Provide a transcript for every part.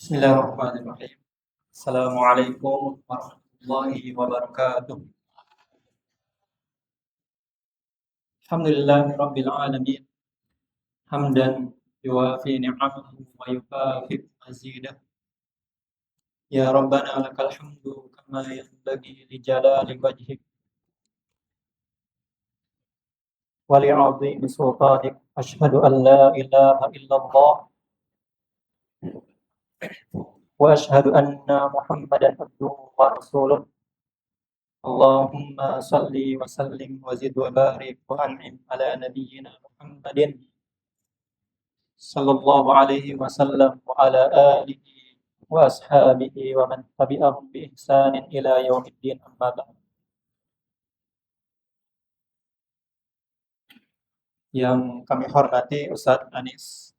Bismillahirrahmanirrahim. Assalamualaikum warahmatullahi wabarakatuh. Alhamdulillahi rabbil alamin. Hamdan yuwafi ni'amahu wa yukafi mazidah. Ya Rabbana lakal hamdu kama yanbaghi li jalali wajhik wa li 'azimi sultanik. Asyhadu an la ilaha illallah wa asyhadu anna Muhammadan abduhu wa rasuluh. Allahumma salli wa sallim wa zid wa barik wa an'im ala nabiyyina Muhammadin sallallahu alaihi wasallam wa ala alihi wa ashabihi wa man tabi'ahum bi ihsanin ila yaumiddin, amma ba'd. Yang kami hormati Ustadz Anis,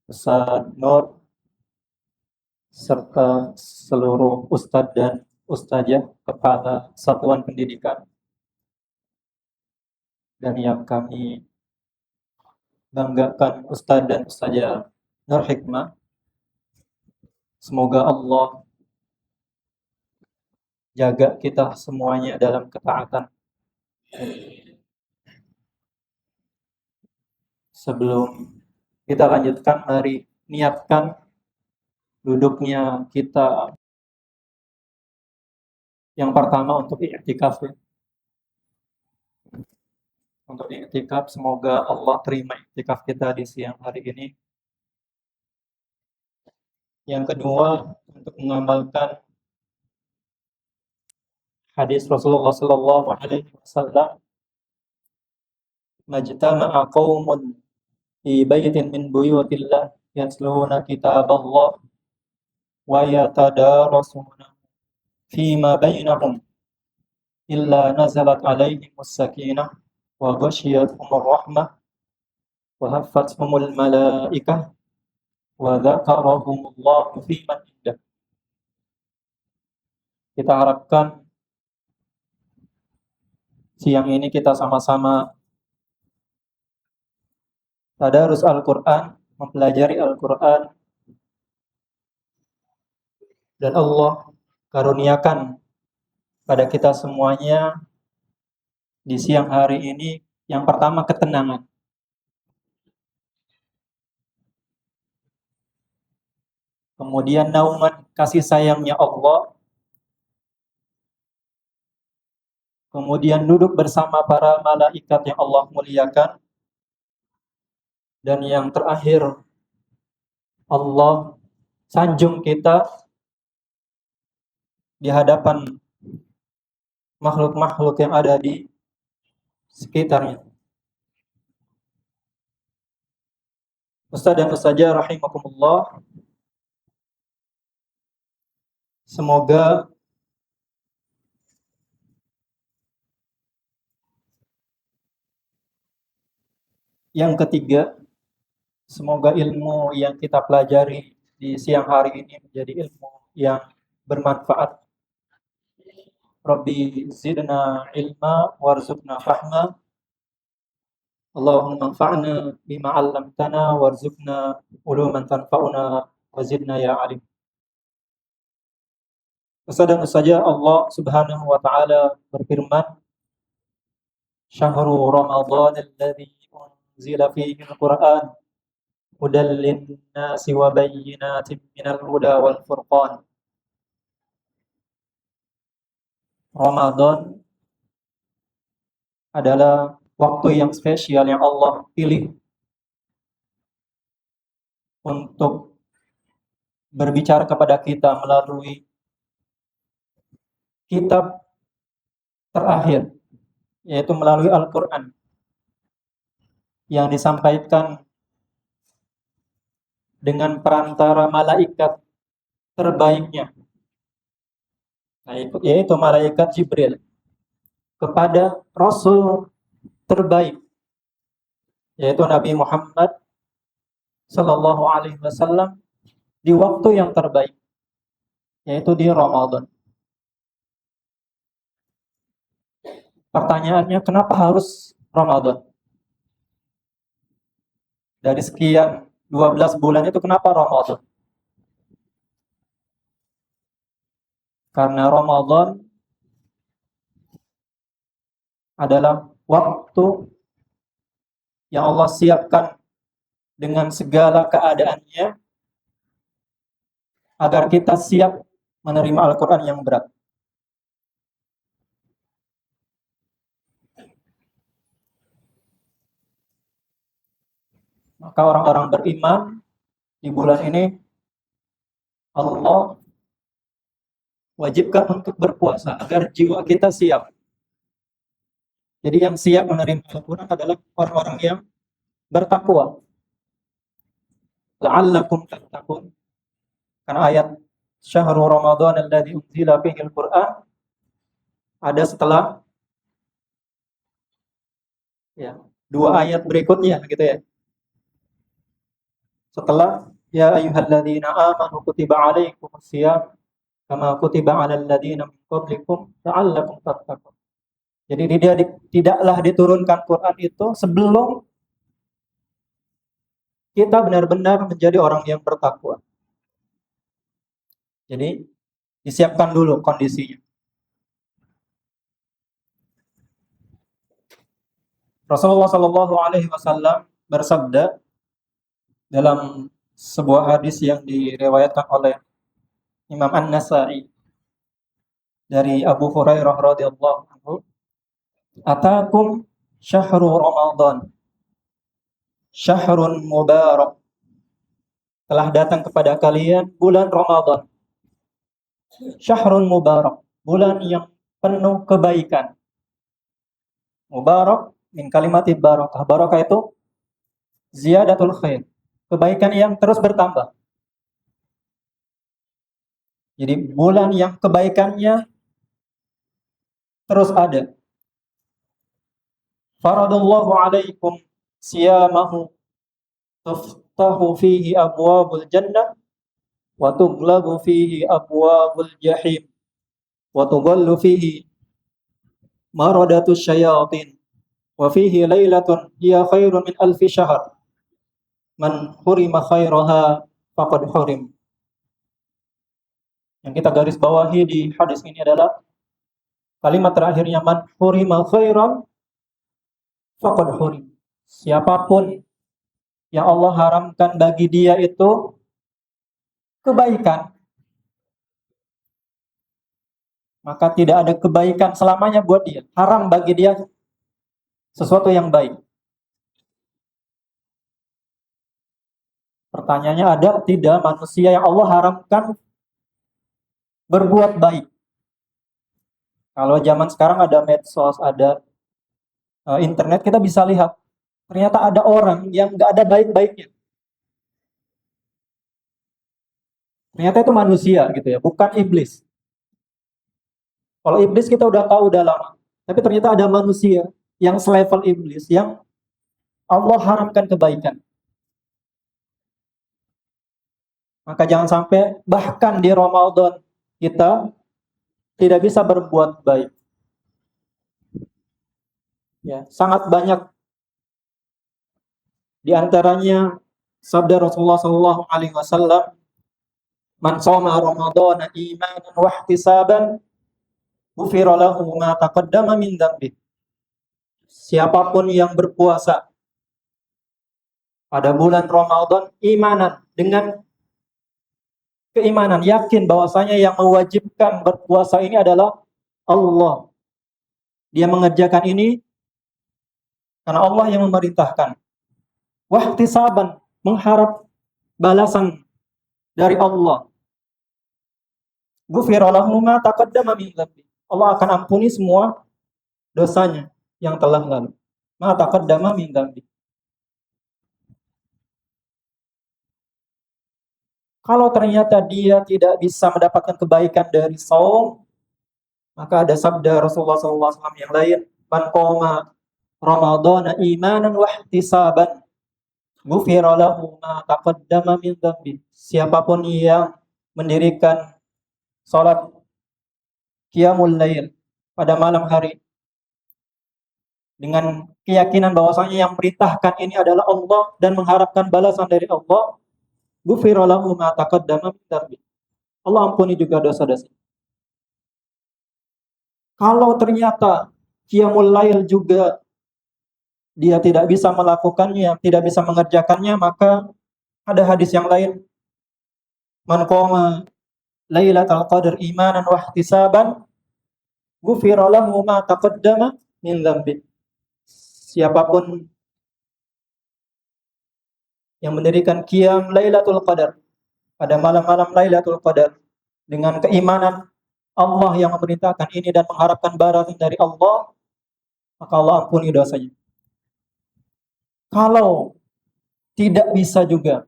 Ustadz Nur, serta seluruh ustadz dan ustazah kepala satuan pendidikan, dan yang kami banggakan ustadz dan ustazah Nur Hikmah. Semoga Allah jaga kita semuanya dalam ketaatan. Sebelum kita lanjutkan, mari niatkan duduknya kita yang pertama untuk i'tikaf. Untuk i'tikaf, semoga Allah terima i'tikaf kita di siang hari ini. Yang kedua, untuk mengamalkan hadis Rasulullah sallallahu alaihi wasallam, majtama'a qaumun fi baitin min buyutillah yatluna kitaballah wa yatadarasuna fima bainahum illa nazalat alaihimus sakinah wa ghasyiyatuhumur rahmah wa haffathumul malaikah wa dzakarahumullahu fi man indah. Kita harapkan siang ini kita sama-sama tadarus Al-Quran, mempelajari Al-Quran, dan Allah karuniakan pada kita semuanya di siang hari ini yang pertama ketenangan. Kemudian nauman, kasih sayangnya Allah. Kemudian duduk bersama para malaikat yang Allah muliakan. Dan yang terakhir, Allah sanjung kita di hadapan makhluk-makhluk yang ada di sekitarnya. Ustaz dan ustazah rahimakumullah, semoga yang ketiga, semoga ilmu yang kita pelajari di siang hari ini menjadi ilmu yang bermanfaat. Rabbi zidna ilma warzuqna fahma. Allahumma anfa'na bima 'allamtana warzuqna uluman tanfa'una wa zidna ya alim. Ustaz saja Allah Subhanahu wa taala berfirman, "Syahrul Ramadan alladzi unzila fihi al-Qur'an hudal lin-nasi wa bayyinatin minal huda wal furqan." Ramadan adalah waktu yang spesial yang Allah pilih untuk berbicara kepada kita melalui kitab terakhir, yaitu melalui Al-Quran, yang disampaikan dengan perantara malaikat terbaiknya, yaitu malaikat Jibril, kepada Rasul terbaik, yaitu Nabi Muhammad sallallahu alaihi wasallam, di waktu yang terbaik, yaitu di Ramadan. Pertanyaannya, kenapa harus Ramadan? Dari sekian 12 bulan itu kenapa Ramadan? Karena Ramadan adalah waktu yang Allah siapkan dengan segala keadaannya agar kita siap menerima Al-Quran yang berat. Maka orang-orang beriman di bulan ini Allah wajibkan untuk berpuasa agar jiwa kita siap. Jadi yang siap menerima Al-Quran adalah orang-orang yang bertakwa. La'allakum tattaqun. Karena ayat Syahrul Ramadan alladzi unzila fihi al-Qur'an ada setelah dua ayat berikutnya gitu ya. Setelah ya ayyuhalladzina amanu kutiba alaikumus syiyam kama kutiba alal ladzina min qablikum la'allakum tattaqun. Jadi tidaklah diturunkan Quran itu sebelum kita benar-benar menjadi orang yang bertakwa. Jadi disiapkan dulu kondisinya. Rasulullah Shallallahu Alaihi Wasallam bersabda dalam sebuah hadis yang diriwayatkan oleh Imam An-Nasa'i dari Abu Hurairah radhiyallahu anhu, "Atakum syahrul Ramadan, syahrun mubarak." Telah datang kepada kalian bulan Ramadan. Syahrun mubarak, bulan yang penuh kebaikan. Mubarak min kalimati barakah. Barakah itu ziyadatul khair, kebaikan yang terus bertambah. Jadi bulan yang kebaikannya terus ada. Faradallahu alaikum siyamahu tuftahu fihi abwabul jannah wa tughlaqu fihi abwabul jahim wa tughallu fihi maradatus syayatin wa fihi lailatun hiya khairun min alfi syahr man hurima khairaha faqad hurim. Yang kita garis bawahi di hadis ini adalah kalimat terakhirnya man hurima khairan faqad hurim. Siapapun yang Allah haramkan bagi dia itu kebaikan, maka tidak ada kebaikan selamanya buat dia. Haram bagi dia sesuatu yang baik. Pertanyaannya, ada tidak manusia yang Allah haramkan berbuat baik? Kalau zaman sekarang ada medsos, ada internet, kita bisa lihat ternyata ada orang yang nggak ada baik-baiknya. Ternyata itu manusia gitu ya, bukan iblis. Kalau iblis kita udah tahu udah lama, tapi ternyata ada manusia yang selevel iblis yang Allah haramkan kebaikan. Maka jangan sampai bahkan di Ramadan kita tidak bisa berbuat baik. Ya, sangat banyak di antaranya sabda Rasulullah sallallahu alaihi wasallam, "Man shoma Ramadhana imanan wa ihtisaban, ghufira lahu ma taqaddama min dzambi." Siapapun yang berpuasa pada bulan Ramadan imanan, dengan keimanan, yakin bahwasanya yang mewajibkan berpuasa ini adalah Allah. Dia mengerjakan ini karena Allah yang memerintahkan. Wahtisaban, mengharap balasan dari Allah. Ghufira lahu ma taqaddama min dzambi. Allah akan ampuni semua dosanya yang telah lalu. Ma taqaddama min dzambi. Kalau ternyata dia tidak bisa mendapatkan kebaikan dari saum, maka ada sabda Rasulullah SAW yang lain, "Man qoma Ramadhana imanan wa ihtisaban, ghufira lahu ma taqaddama min dzambi." Siapapun yang mendirikan salat qiyamul lail pada malam hari dengan keyakinan bahwasanya yang perintahkan ini adalah Allah dan mengharapkan balasan dari Allah, ghufira lahu ma taqaddama min dzambi. Allah ampuni juga dosa-dosa. Kalau ternyata qiyamul lail juga dia tidak bisa melakukannya, tidak bisa mengerjakannya, maka ada hadis yang lain, man qama lailatal qadar imanan wa ihtisaban ghufira lahu ma taqaddama min dzambi. Siapapun yang mendirikan qiyam Lailatul Qadar pada malam-malam Lailatul Qadar dengan keimanan Allah yang memerintahkan ini dan mengharapkan balasan dari Allah, maka Allah ampuni dosanya. Kalau tidak bisa juga,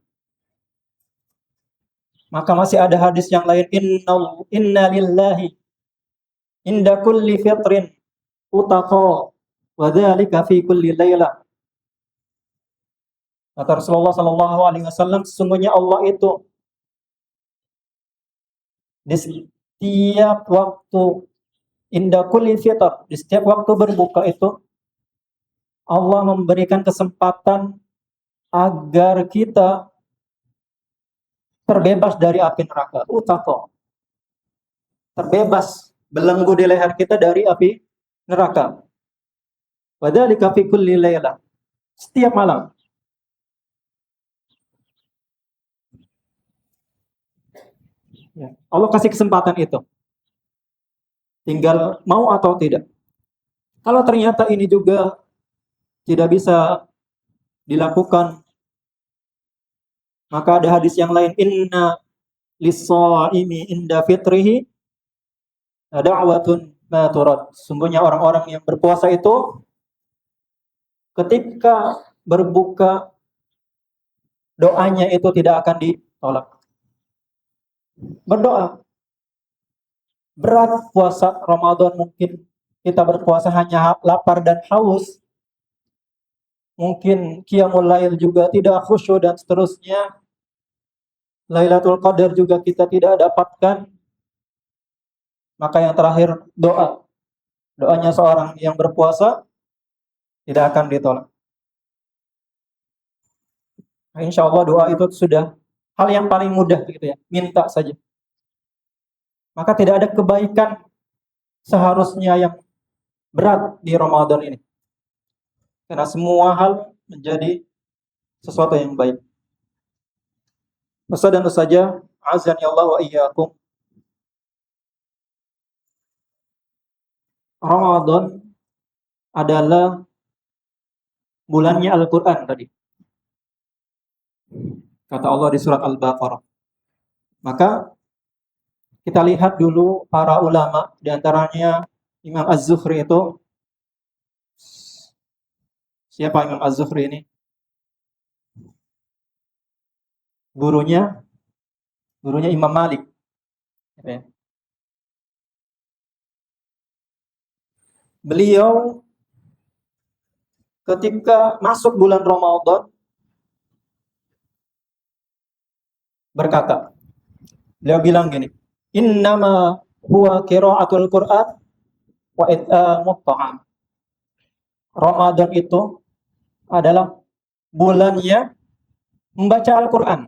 maka masih ada hadis yang lain, inna lillahi inda kulli fitrin utaqa wa dzalika fi kulli lailah. Kata Rasulullah sallallahu alaihi wasallam, sesungguhnya Allah itu di setiap waktu inda kulli fitr, di setiap waktu berbuka itu Allah memberikan kesempatan agar kita terbebas dari api neraka. Utaqa, terbebas, belenggu di leher kita dari api neraka. Wa dzalika fi kulli lailah, setiap malam. Ya, Allah kasih kesempatan itu. Tinggal mau atau tidak. Kalau ternyata ini juga tidak bisa dilakukan, maka ada hadis yang lain, inna lis-shaimi inda fitrihi da'watun ma turad. Sungguhnya orang-orang yang berpuasa itu ketika berbuka doanya itu tidak akan ditolak. Berdoa. Berat puasa Ramadan, mungkin kita berpuasa hanya lapar dan haus. Mungkin qiyamul lail juga tidak khusyuk dan seterusnya. Lailatul Qadar juga kita tidak dapatkan. Maka yang terakhir doa. Doanya seorang yang berpuasa tidak akan ditolak. Nah, insya Allah doa itu sudah hal yang paling mudah gitu ya. Minta saja. Maka tidak ada kebaikan seharusnya yang berat di Ramadan ini. Karena semua hal menjadi sesuatu yang baik. Ustaz dan Ustazah, azani Allah wa iyyakum. Ramadan adalah bulannya Al-Quran tadi. Kata Allah di surat Al-Baqarah. Maka kita lihat dulu para ulama, di antaranya Imam Az-Zuhri itu. Siapa Imam Az-Zuhri ini? Gurunya Imam Malik. Beliau ketika masuk bulan Ramadan berkata, beliau bilang gini, innama huwa qiraatul Qur'an wa it'amut ta'am. Ramadan itu adalah bulannya membaca Al-Quran.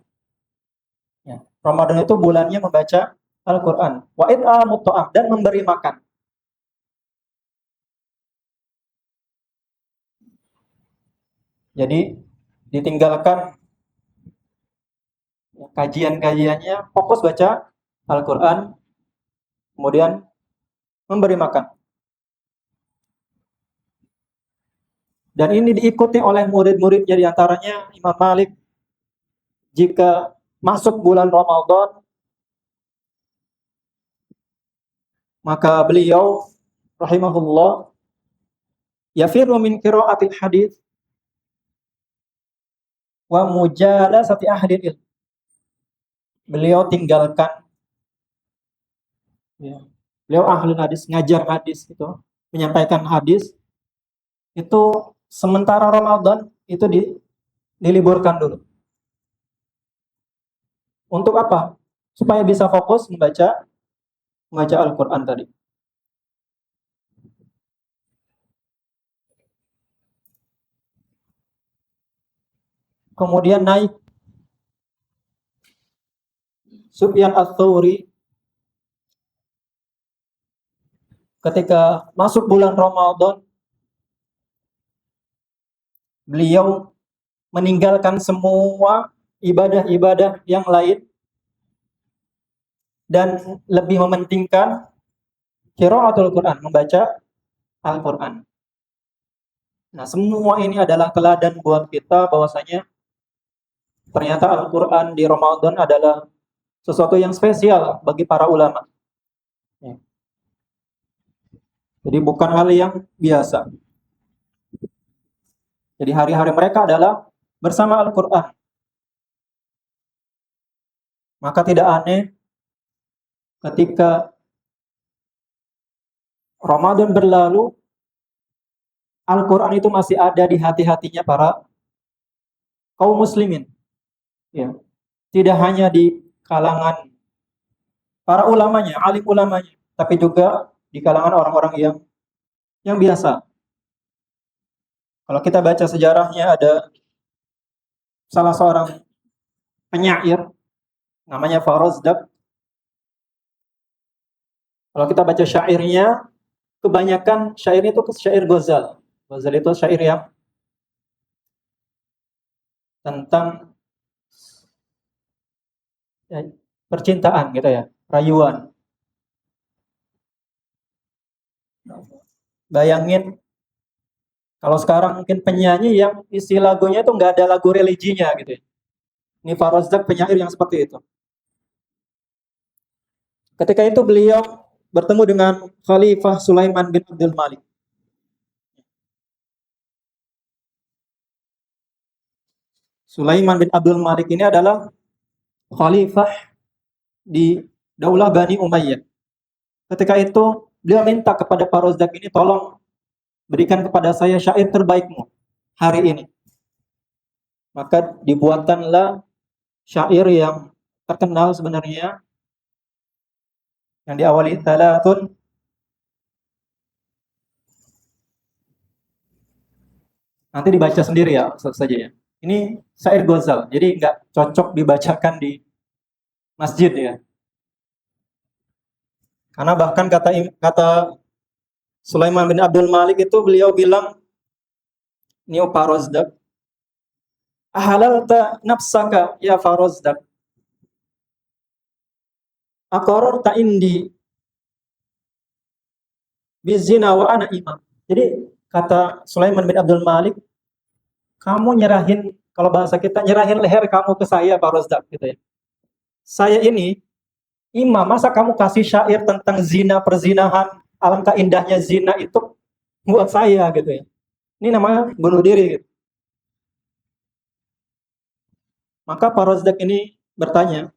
Ya, Ramadan itu bulannya membaca Al-Quran. Wa it'amut ta'am, dan memberi makan. Jadi ditinggalkan kajian-kajiannya, fokus baca Al-Quran, kemudian memberi makan. Dan ini diikuti oleh murid-muridnya, di antaranya Imam Malik. Jika masuk bulan Ramadan, maka beliau rahimahullah yafiru min qiraatil hadits wa mujalasati ahli ilm. Beliau tinggalkan, ya, beliau ahli hadis, ngajar hadis itu, menyampaikan hadis itu sementara Ramadan itu diliburkan dulu. Untuk apa? Supaya bisa fokus membaca Al-Quran tadi. Kemudian naik Sufyan Ats-Tsauri ketika masuk bulan Ramadan, beliau meninggalkan semua ibadah-ibadah yang lain dan lebih mementingkan qiraatul Quran, membaca Al-Quran. Nah, semua ini adalah teladan buat kita bahwasanya ternyata Al-Quran di Ramadan adalah sesuatu yang spesial bagi para ulama. Ya. Jadi bukan hal yang biasa. Jadi hari-hari mereka adalah bersama Al-Quran. Maka tidak aneh ketika Ramadan berlalu, Al-Quran itu masih ada di hati-hatinya para kaum muslimin. Ya. Tidak hanya di kalangan para ulamanya, alim ulamanya, tapi juga di kalangan orang-orang yang biasa. Kalau kita baca sejarahnya, ada salah seorang penyair namanya Farazdak. Kalau kita baca syairnya, kebanyakan syairnya itu syair Ghazal. Ghazal itu syair yang tentang percintaan gitu ya, rayuan. Bayangin kalau sekarang mungkin penyanyi yang isi lagunya itu nggak ada lagu religinya gitu ya. Ini Farazdak penyair yang seperti itu. Ketika itu beliau bertemu dengan Khalifah Sulaiman bin Abdul Malik. Sulaiman bin Abdul Malik ini adalah khalifah di Daulah Bani Umayyah. Ketika itu beliau minta kepada Farazdak ini, tolong berikan kepada saya syair terbaikmu hari ini. Maka dibuatkanlah syair yang terkenal sebenarnya, yang diawali talatun. Nanti dibaca sendiri ya, saja ya. Ini syair Ghazal, jadi nggak cocok dibacakan di masjid ya. Karena bahkan kata Sulaiman bin Abdul Malik itu, beliau bilang, "Niu Farazdak, ahalalta nafsaka ya Farazdak, aqararta indi bizina wa ana imam." Jadi kata Sulaiman bin Abdul Malik, kamu nyerahin, kalau bahasa kita, nyerahin leher kamu ke saya Farazdak gitu ya. Saya ini imam, masa kamu kasih syair tentang zina, perzinahan, alangkah indahnya zina itu buat saya gitu ya. Ini namanya bunuh diri gitu. Maka Farazdak ini bertanya,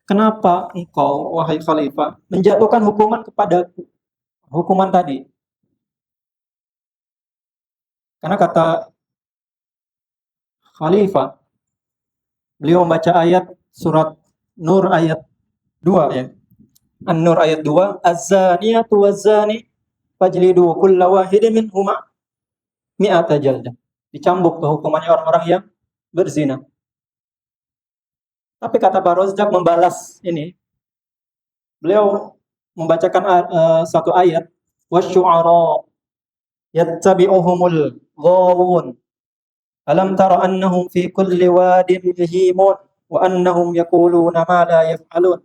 kenapa engkau, wahai khalifah, menjatuhkan hukuman kepadaku, hukuman tadi? Karena kata khalifah, beliau membaca ayat surat Nur ayat 2 ya. An-Nur ayat 2, az-zaniyatu waz-zani fajlidu kulla wahidin minhuma mi'ata jaldah. Dicambuk ke hukumannya orang-orang yang berzina. Tapi kata Farazdak membalas ini, beliau membacakan satu ayat, wasyu'ara yattabi'uhumul ghawun alam tara annahum fi kulli wadin yahimun wa annahum yaquluna ma la yaf'alun.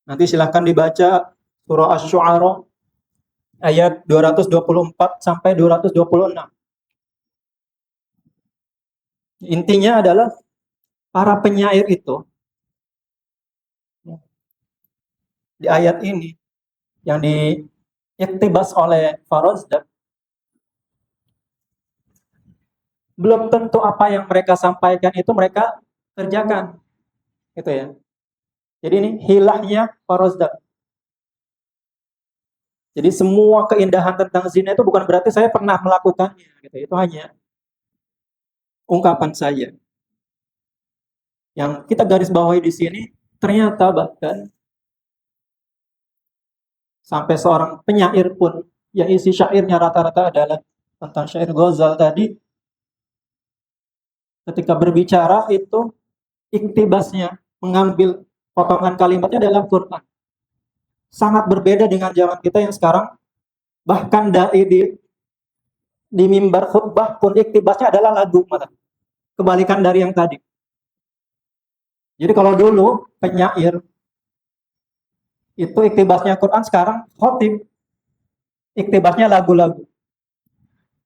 Nanti silahkan dibaca surah Asy-Syu'ara ayat 224 sampai 226. Intinya adalah para penyair itu di ayat ini yang diiktibas oleh Farazdak, belum tentu apa yang mereka sampaikan itu mereka kerjakan, gitu ya. Jadi ini hilahnya Farazdak. Jadi semua keindahan tentang zina itu bukan berarti saya pernah melakukannya, gitu. Itu hanya ungkapan saya. Yang kita garis bawahi di sini, ternyata bahkan sampai seorang penyair pun yang isi syairnya rata-rata adalah tentang syair Ghazal tadi, ketika berbicara itu iktibasnya mengambil potongan kalimatnya dalam Quran. Sangat berbeda dengan zaman kita yang sekarang, bahkan dai di mimbar khutbah pun iktibasnya adalah lagu malah. Kebalikan dari yang tadi. Jadi kalau dulu penyair itu iktibasnya Quran, sekarang khotib iktibasnya lagu-lagu.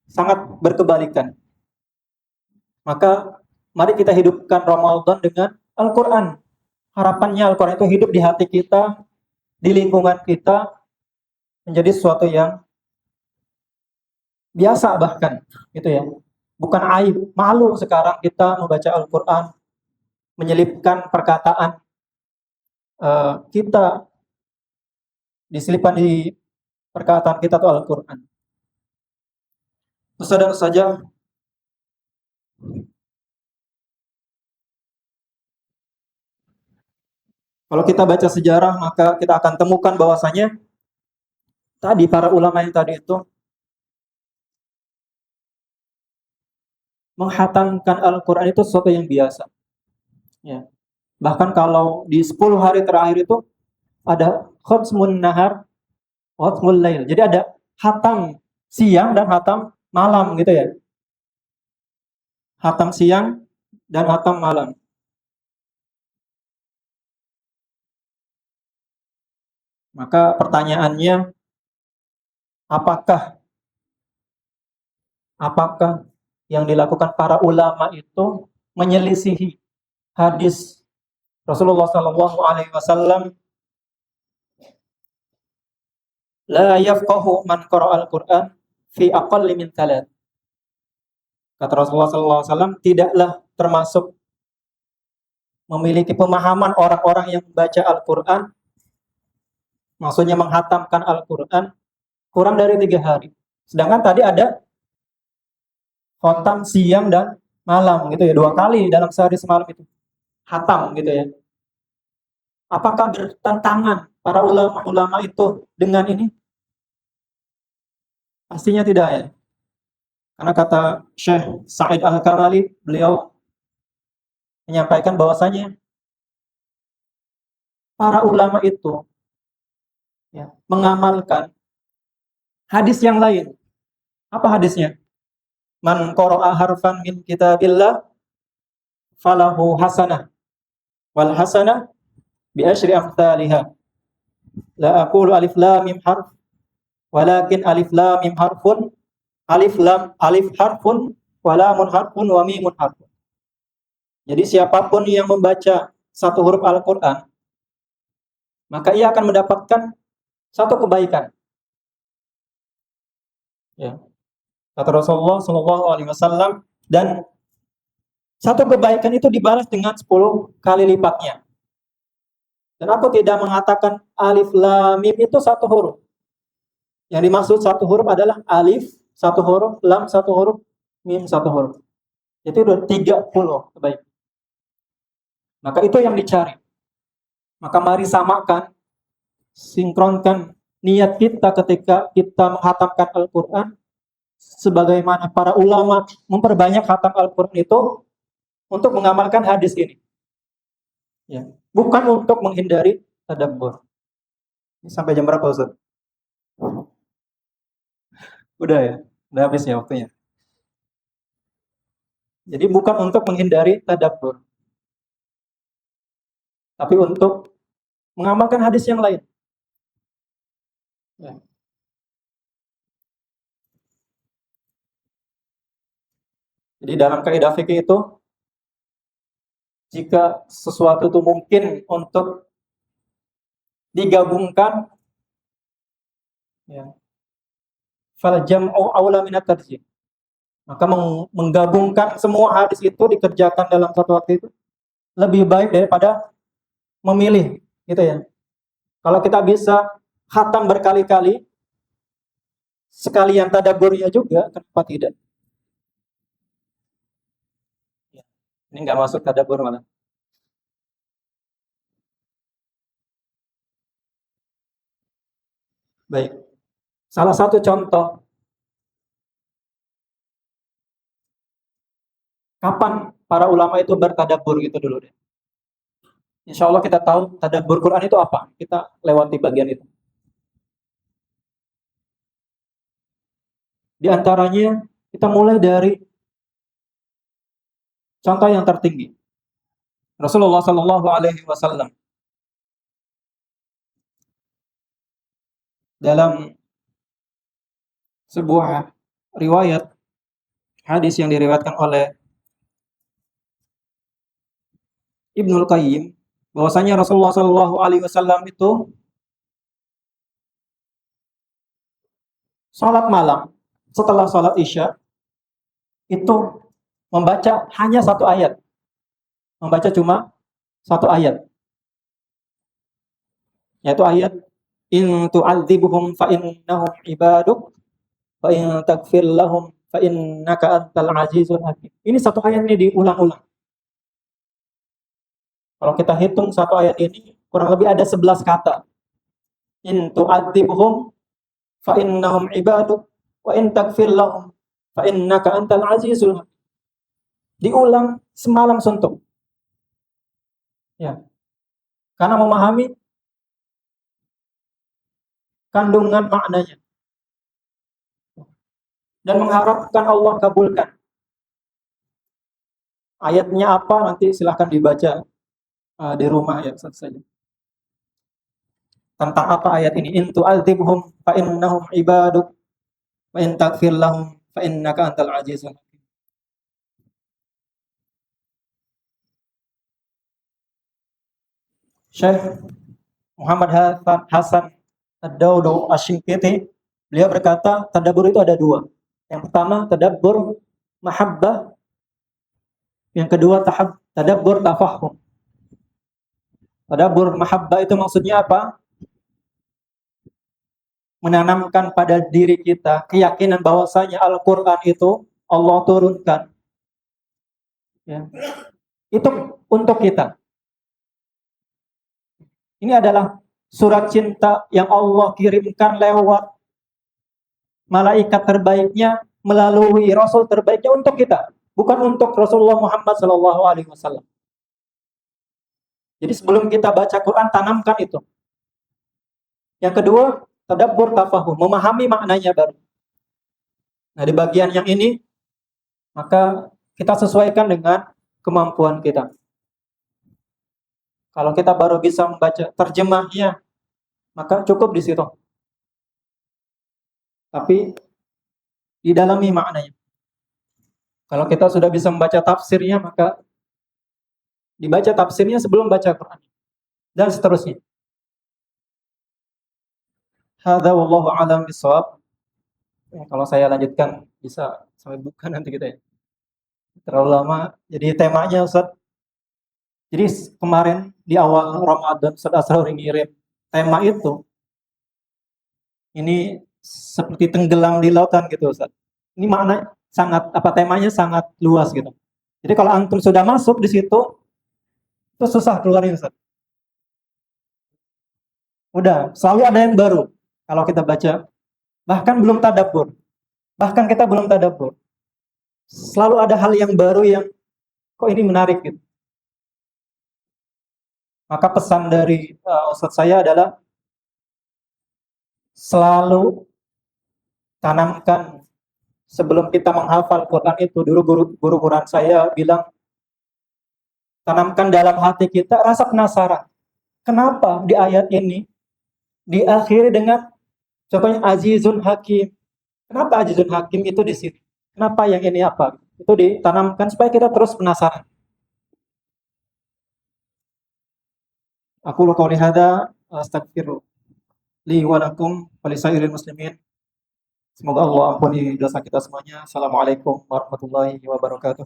Sangat berkebalikan. Maka mari kita hidupkan Ramadan dengan Al-Quran. Harapannya Al-Quran itu hidup di hati kita, di lingkungan kita, menjadi sesuatu yang biasa bahkan, gitu ya. Bukan aib, malu sekarang kita membaca Al-Quran, menyelipkan perkataan kita, diselipkan di perkataan kita itu Al-Quran. Saudara saja, kalau kita baca sejarah, maka kita akan temukan bahwasanya tadi para ulama yang tadi itu menghatamkan Al-Quran itu sesuatu yang biasa. Ya. Bahkan kalau di 10 hari terakhir itu ada khatmun nahar, khatmul lail. Jadi ada hatam siang dan hatam malam gitu ya. Hatam siang dan hatam malam. Maka pertanyaannya, apakah apakah yang dilakukan para ulama itu menyelisihi hadis Rasulullah Shallallahu Alaihi Wasallam, la yafqahu man qara al-Quran fi aqalli min thalath. Kata Rasulullah Shallallahu Alaihi Wasallam, tidaklah termasuk memiliki pemahaman orang-orang yang membaca Al-Quran, maksudnya menghatamkan Al-Quran, kurang dari 3 hari. Sedangkan tadi ada khotam siang dan malam gitu ya, 2 kali dalam sehari semalam itu. Hatam gitu ya. Apakah bertentangan para ulama-ulama itu dengan ini? Pastinya tidak ya. Karena kata Syekh Sa'id Al-Kamali, beliau menyampaikan bahwasanya para ulama itu ya, mengamalkan hadis yang lain. Apa hadisnya? Man qara'a harfan min kitabillah falahu hasanah wal hasanah bi asyri amsalihha. La aqulu alif lam mim harf walakin alif lam mim harfun, alif lam alif harfun wa lamun harfun wa mimun harfun. Jadi siapapun yang membaca satu huruf Al-Qur'an, maka ia akan mendapatkan satu kebaikan. Ya. Kata Rasulullah Shallallahu Alaihi Wasallam, dan satu kebaikan itu dibalas dengan 10 kali lipatnya. Dan aku tidak mengatakan alif lam mim itu satu huruf. Yang dimaksud satu huruf adalah alif satu huruf, lam satu huruf, mim satu huruf. Itu udah 30 kebaikan. Maka itu yang dicari. Maka mari samakan, sinkronkan niat kita ketika kita menghatamkan Al-Quran, sebagaimana para ulama memperbanyak khatam Al-Quran itu untuk mengamalkan hadis ini. Ya. Bukan untuk menghindari tadabbur. Sampai jam berapa, Ustaz? Udah ya? Udah habis ya waktunya? Jadi bukan untuk menghindari tadabbur, tapi untuk mengamalkan hadis yang lain. Ya. Jadi dalam kaidah fikih itu, jika sesuatu itu mungkin untuk digabungkan, ya, fal jam'u aula minat tarjih. Maka menggabungkan semua hadis itu dikerjakan dalam satu waktu itu lebih baik daripada memilih, gitu ya. Kalau kita bisa khatam berkali-kali, sekalian tadabburnya juga, kenapa tidak? Ya. Ini nggak masuk tadabbur malah. Baik. Salah satu contoh kapan para ulama itu bertadabbur gitu dulu deh. Insya Allah kita tahu tadabbur Quran itu apa. Kita lewati bagian itu. Di antaranya kita mulai dari contoh yang tertinggi. Rasulullah Shallallahu Alaihi Wasallam dalam sebuah riwayat hadis yang diriwayatkan oleh Ibnul Qayyim, bahwasanya Rasulullah Shallallahu Alaihi Wasallam itu sholat malam setelah sholat isya itu membaca hanya satu ayat, membaca cuma satu ayat, yaitu ayat in tu'adzibuhum fa innahum ibaduk wa in taghfir lahum fa innaka antal azizul hakim. Ini satu ayat ini diulang-ulang. Kalau kita hitung satu ayat ini kurang lebih ada 11 kata. In tu'adzibuhum fa innahum ibaduk wa in taghfir lahum fa innaka antal azizul hakim. Diulang semalam suntuk. Ya. Karena memahami kandungan maknanya dan mengharapkan Allah kabulkan. Ayatnya apa nanti silahkan dibaca di rumah ya saja. Tentang apa ayat ini? In tu'adzibhum fa innahum ibaduk wa in taghfir lahum fa innaka antal azizul hakim. Syekh Muhammad Hasan Ad-Daudu Asy-Syinkiti, beliau berkata, tadabbur itu ada dua. Yang pertama, tadabbur mahabbah. Yang kedua, tadabbur tafahum. Tadabbur mahabbah itu maksudnya apa? Menanamkan pada diri kita keyakinan bahwasanya Al-Quran itu Allah turunkan. Ya. Itu untuk kita. Ini adalah surat cinta yang Allah kirimkan lewat malaikat terbaiknya melalui Rasul terbaiknya untuk kita, bukan untuk Rasulullah Muhammad SAW. Jadi sebelum kita baca Quran, tanamkan itu. Yang kedua, tadabbur tafahum, memahami maknanya baru. Nah, di bagian yang ini, maka kita sesuaikan dengan kemampuan kita. Kalau kita baru bisa membaca terjemahnya, maka cukup di situ. Tapi didalami maknanya. Kalau kita sudah bisa membaca tafsirnya, maka dibaca tafsirnya sebelum baca Quran. Dan seterusnya. Hadza wallahu a'lam bishawab. Ya, kalau saya lanjutkan bisa sampai buka nanti kita ya. Terlalu lama. Jadi temanya Ustaz. Jadi kemarin di awal Ramadan Ustaz Asrul ngirim tema itu. Ini seperti tenggelam di lautan gitu Ustaz. Ini makna sangat temanya sangat luas gitu. Jadi kalau antum sudah masuk di situ itu susah keluarnya Ustaz. Udah, selalu ada yang baru kalau kita baca. Bahkan belum tadabbur. Bahkan kita belum tadabbur. Selalu ada hal yang baru yang kok ini menarik gitu. Maka pesan dari Ustaz saya adalah selalu tanamkan sebelum kita menghafal Quran itu. Dulu guru Quran saya bilang, tanamkan dalam hati kita rasa penasaran. Kenapa di ayat ini diakhiri dengan contohnya Azizun Hakim. Kenapa Azizun Hakim itu di sini? Kenapa yang ini apa? Itu ditanamkan supaya kita terus penasaran. Aku qouli hadza astaghfiru li wa lakum wa lisairil muslimin. Semoga Allah ampuni dosa kita semuanya. Assalamualaikum warahmatullahi wabarakatuh.